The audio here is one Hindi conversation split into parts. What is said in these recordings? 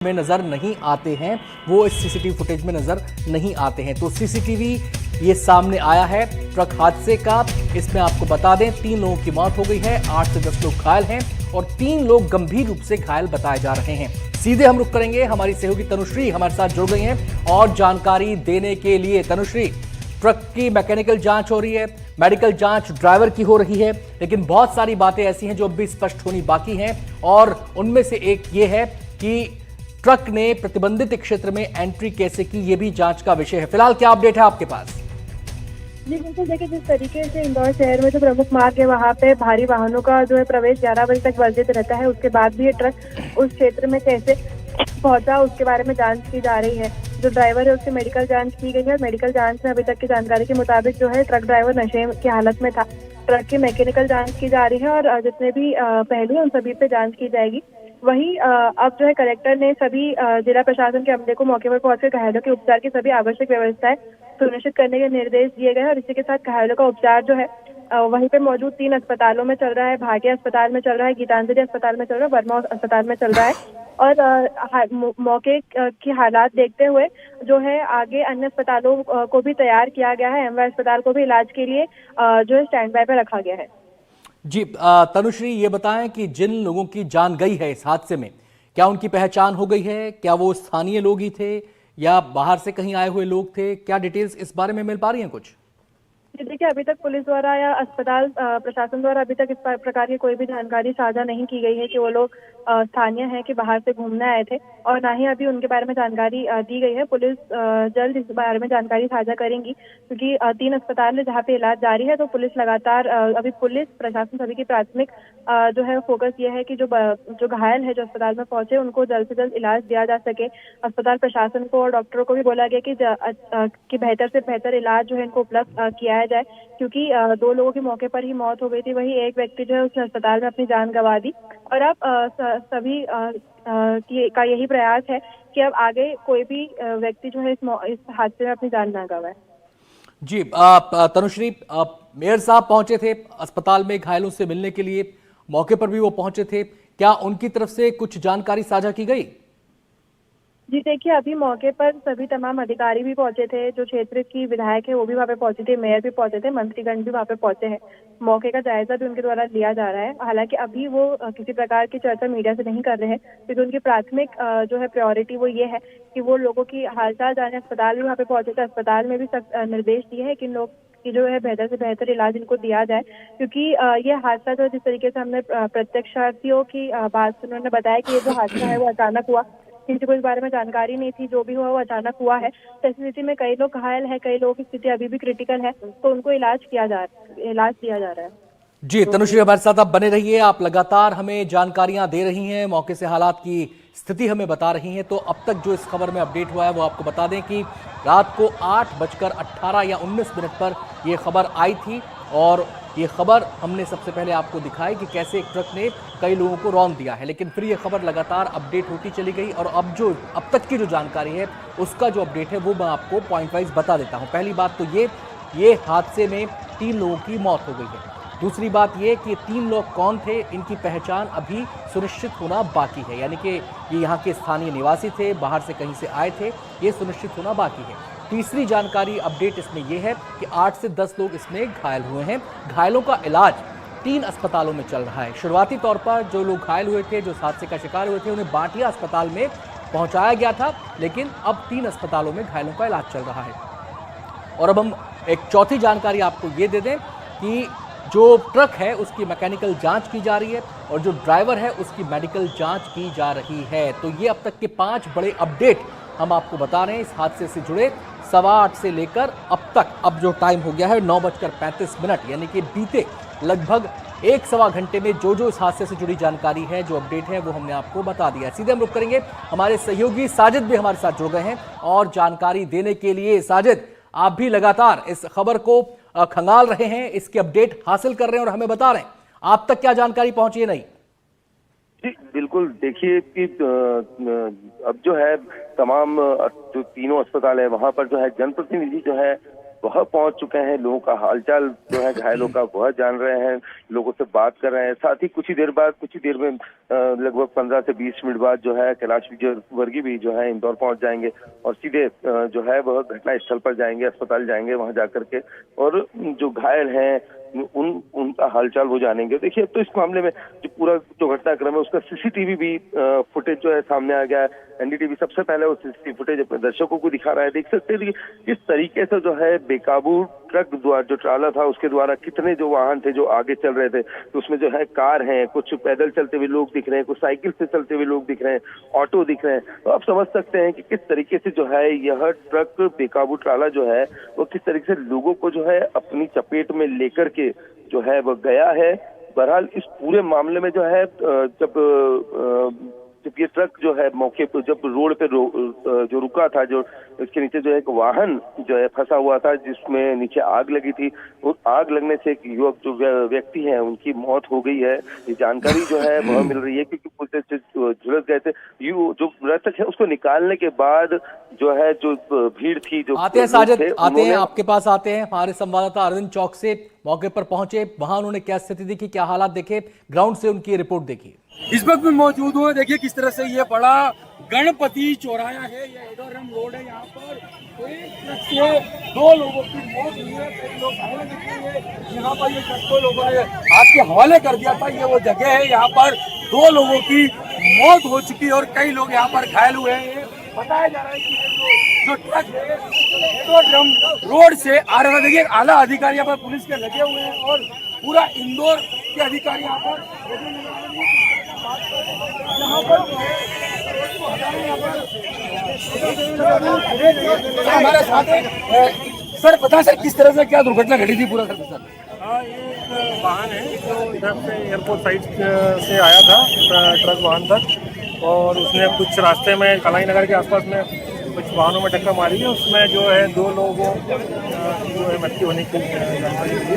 में नजर नहीं आते हैं, वो इस सीसीटीवी फुटेज में नजर नहीं आते हैं। तो सीसीटीवी ये सामने आया है ट्रक हादसे का। इसमें आपको बता दें 3 लोगों की मौत हो गई है, 8 से 10 लोग घायल हैं और 3 लोग गंभीर रूप से घायल बताए जा रहे हैं। सीधे हम रुख करेंगे, हमारी सहयोगी तनुश्री हमारे साथ जुड़ गई हैं और जानकारी देने के लिए। तनुश्री, ट्रक की मैकेनिकल जांच हो रही है, मेडिकल जांच ड्राइवर की हो रही है, लेकिन बहुत सारी बातें ऐसी हैं जो अब भी स्पष्ट होनी बाकी हैं और उनमें से एक ये है कि ट्रक ने प्रतिबंधित क्षेत्र में एंट्री कैसे की, ये भी जांच का विषय है। फिलहाल क्या अपडेट है आपके पास? जी बिल्कुल, देखिए जिस तरीके से इंदौर शहर में जो प्रमुख मार्ग है वहाँ पे भारी वाहनों का जो है प्रवेश 11 बजे तक वर्जित रहता है, उसके बाद भी ये ट्रक उस क्षेत्र में कैसे पहुंचा उसके बारे में जांच की जा रही है। जो ड्राइवर है उसकी मेडिकल जांच की गई है। मेडिकल जांच में अभी तक की जानकारी के मुताबिक जो है ट्रक ड्राइवर नशे की हालत में था। ट्रक की मैकेनिकल जांच की जा रही है और जितने भी पहलू हैं उन सभी पे जांच की जाएगी। वहीं अब जो है कलेक्टर ने सभी जिला प्रशासन के अमले को मौके पर पहुंचकर घायलों के उपचार की सभी आवश्यक व्यवस्थाएं सुनिश्चित करने के निर्देश दिए गए और इसी के साथ घायलों का उपचार जो है वहीं पे मौजूद 3 अस्पतालों में चल रहा है। भाटिया अस्पताल में चल रहा है, गीतांजलि अस्पताल में चल रहा है, वर्मा अस्पताल में चल रहा है और मौके की हालात देखते हुए जो है आगे अन्य अस्पतालों को भी तैयार किया गया है। एमवाय अस्पताल को भी इलाज के लिए जो है स्टैंड बाय पर रखा गया है। जी तनुश्री, ये बताएं कि जिन लोगों की जान गई है इस हादसे में, क्या उनकी पहचान हो गई है? क्या वो स्थानीय लोग ही थे या बाहर से कहीं आए हुए लोग थे? क्या डिटेल्स इस बारे में मिल पा रही हैं कुछ? देखिए, अभी तक पुलिस द्वारा या अस्पताल प्रशासन द्वारा अभी तक इस प्रकार की कोई भी जानकारी साझा नहीं की गई है कि वो लोग स्थानीय हैं कि बाहर से घूमने आए थे और ना ही अभी उनके बारे में जानकारी दी गई है। पुलिस जल्द इस बारे में जानकारी साझा करेंगी क्योंकि 3 अस्पताल है जहाँ पे इलाज जारी है। तो पुलिस लगातार अभी पुलिस प्रशासन सभी की प्राथमिक जो है फोकस ये है कि जो घायल है जो अस्पताल में पहुंचे उनको जल्द से जल्द इलाज दिया जा सके। अस्पताल प्रशासन को और डॉक्टरों को भी बोला गया कि बेहतर से बेहतर इलाज जो है इनको उपलब्ध किया जाए क्योंकि 2 लोगों की मौके पर ही मौत हो गई थी। वही एक व्यक्ति जो है उसने अस्पताल में अपनी जान गंवा दी और अब सभी का यही प्रयास है कि अब आगे कोई भी व्यक्ति जो है इस हादसे में अपनी जान ना गंवाए। जी तनुश्री, मेयर साहब पहुंचे थे अस्पताल में घायलों से मिलने के लिए, मौके पर भी वो पहुंचे थे, क्या उनकी तरफ से कुछ जानकारी साझा की गई? जी देखिए, अभी मौके पर सभी तमाम अधिकारी भी पहुंचे थे। जो क्षेत्र की विधायक है वो भी वहाँ पे पहुंचे थे, मेयर भी पहुंचे थे, मंत्रीगण भी वहाँ पे पहुंचे हैं। मौके का जायजा भी उनके द्वारा लिया जा रहा है। हालांकि अभी वो किसी प्रकार की चर्चा मीडिया से नहीं कर रहे हैं क्योंकि उनकी प्राथमिक जो है प्रायोरिटी वो ये है कि वो लोगों की हालचाल जाने। अस्पताल भी वहाँ पे पहुंचे थे, अस्पताल में भी सख्त निर्देश दिए हैं कि इन लोग की जो है बेहतर से बेहतर इलाज इनको दिया जाए क्योंकि ये हादसा जो जिस तरीके से हमने प्रत्यक्षार्थियों की बात से उन्होंने बताया कि ये जो हादसा है वो अचानक हुआ, किसी को इस बारे में जानकारी नहीं थी, जो भी हुआ वो अचानक हुआ है। तो इस स्थिति में कई लोग घायल हैं, कई लोगों की स्थिति अभी भी क्रिटिकल है, तो उनको इलाज दिया जा रहा है। जी तनुश्री, हमारे साथ आप बने रहिए, आप लगातार हमें जानकारियां दे रही हैं, मौके से हालात की स्थिति हमें बता रही हैं। तो अब तक जो इस खबर में अपडेट हुआ है वो आपको बता दें कि रात को 8:18 या 19 पर यह खबर आई थी और ये खबर हमने सबसे पहले आपको दिखाई कि कैसे एक ट्रक ने कई लोगों को रौंद दिया है, लेकिन फिर ये खबर लगातार अपडेट होती चली गई और अब तक की जो जानकारी है उसका जो अपडेट है वो मैं आपको पॉइंट वाइज बता देता हूँ। पहली बात तो ये हादसे में 3 लोगों की मौत हो गई है। दूसरी बात ये कि 3 लोग कौन थे, इनकी पहचान अभी सुनिश्चित होना बाकी है, यानी कि ये यहाँ के स्थानीय निवासी थे, बाहर से कहीं से आए थे, ये सुनिश्चित होना बाकी है। तीसरी जानकारी अपडेट इसमें यह है कि 8 से 10 लोग इसमें घायल हुए हैं। घायलों का इलाज 3 अस्पतालों में चल रहा है। शुरुआती तौर पर जो लोग घायल हुए थे, जो हादसे का शिकार हुए थे, उन्हें भाटिया अस्पताल में पहुंचाया गया था, लेकिन अब 3 अस्पतालों में घायलों का इलाज चल रहा है। और अब हम एक चौथी जानकारी आपको ये दे दें कि जो ट्रक है उसकी मैकेनिकल जांच की जा रही है और जो ड्राइवर है उसकी मेडिकल जांच की जा रही है। तो ये अब तक के 5 बड़े अपडेट हम आपको बता रहे हैं इस हादसे से जुड़े। 8:15 से लेकर अब तक, अब जो टाइम हो गया है 9:35, यानी कि बीते लगभग 1-1.25 घंटे में जो इस हादसे से जुड़ी जानकारी है, जो अपडेट है, वो हमने आपको बता दिया है। सीधे हम रुक करेंगे, हमारे सहयोगी साजिद भी हमारे साथ जुड़ गए हैं और जानकारी देने के लिए। साजिद, आप भी लगातार इस खबर को खंगाल रहे हैं, इसके अपडेट हासिल कर रहे हैं और हमें बता रहे हैं, आप तक क्या जानकारी पहुंची है? नहीं जी बिल्कुल, देखिए कि अब जो है तमाम जो तीनों अस्पताल है वहां पर जो है जनप्रतिनिधि जो है वह पहुंच चुके हैं, लोगों का हालचाल जो है घायलों का वह जान रहे हैं, लोगों से बात कर रहे हैं। साथ ही कुछ ही देर में लगभग 15 से 20 मिनट बाद जो है कैलाश विजयवर्गीय भी जो है इंदौर पहुंच जाएंगे और सीधे जो है वह घटना स्थल पर जाएंगे, अस्पताल जाएंगे, वहां जाकर के और जो घायल हैं उनका हालचाल वो जानेंगे। देखिए अब तो इस मामले में जो पूरा जो घटनाक्रम है उसका सीसीटीवी भी फुटेज जो है सामने आ गया है। एनडीटीवी सबसे पहले वो सीसीटीवी फुटेज अपने दर्शकों को दिखा रहा है। देख सकते हैं किस तरीके से जो है बेकाबू ट्रक द्वारा जो ट्राला था उसके द्वारा कितने जो वाहन थे जो आगे चल रहे थे, तो उसमें जो है कार हैं, कुछ पैदल चलते हुए लोग दिख रहे हैं, कुछ साइकिल से चलते हुए लोग दिख रहे हैं, ऑटो दिख रहे हैं। तो आप समझ सकते हैं कि किस तरीके से जो है यह ट्रक बेकाबू ट्राला जो है वो किस तरीके से लोगों को जो है अपनी चपेट में लेकर के जो है वह गया है। बहरहाल इस पूरे मामले में जो है जब ये ट्रक जो है मौके पर जब रोड पे जो रुका था, जो इसके नीचे जो एक वाहन जो है फंसा हुआ था जिसमें नीचे आग लगी थी, उस आग लगने से एक युवक जो व्यक्ति है उनकी मौत हो गई है। ये जानकारी जो है वह मिल रही है क्योंकि पुलिस से झुलस गए थे। जो मृतक है उसको निकालने के बाद जो है जो भीड़ थी जो आते हैं साजिद, आते हैं आपके पास, आते हैं हमारे संवाददाता अरविंद चौक से मौके पर पहुंचे, वहां उन्होंने क्या स्थिति देखी, क्या हालात देखे, ग्राउंड से उनकी रिपोर्ट देखी। इस वक्त मैं मौजूद हूँ। देखिए किस तरह से ये बड़ा गणपति चौराहा है, ये एडोरम रोड है। यहाँ पर एक ट्रक से 2 लोगों की मौत हुई है, कई लोग घायल हुए। यहाँ पर ये ट्रक को लोगों ने हाथ के हवाले कर दिया था। ये वो जगह है, यहाँ पर 2 लोगों की मौत हो चुकी है और कई लोग यहाँ पर घायल हुए हैं। बताया जा रहा है कि जो ट्रक है एडोरम रोड से आ रहा है। देखिए आला अधिकारी यहाँ पर पुलिस के लगे हुए हैं और पूरा इंदौर के अधिकारी यहाँ पर हमारे साथ है। सर पता सर किस तरह से क्या दुर्घटना घटी थी पूरा सर? हाँ, ये एक वाहन है जो इधर से एयरपोर्ट साइड से आया था ट्रक वाहन तक, और उसने कुछ रास्ते में कलाई नगर के आसपास में कुछ वाहनों में टक्कर मारी है। उसमें जो है 2 लोगों जो है मृत्यु होने की जानकारी मिली है।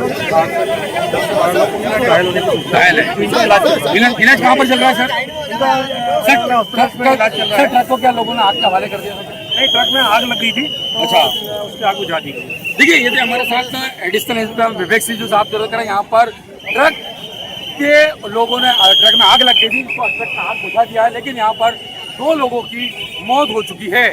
10 से 12 लोग घायल होने की घायल है। इलाज कहाँ पर चल रहा है सर? ट्रक को क्या लोगों ने आग के हवाले कर दिया? नहीं, ट्रक में आग लग गई थी। अच्छा, उसकी आग बुझा दी गई। देखिए ये थे हमारे साथ एडिशनल इंस्पेक्टर विवेक सिंह जो साहब जरूर करें। यहाँ पर ट्रक के लोगों ने ट्रक में आग लग गई थी, उसको ट्रक का आग बुझा दिया है, लेकिन यहाँ पर 2 लोगों की मौत हो चुकी है।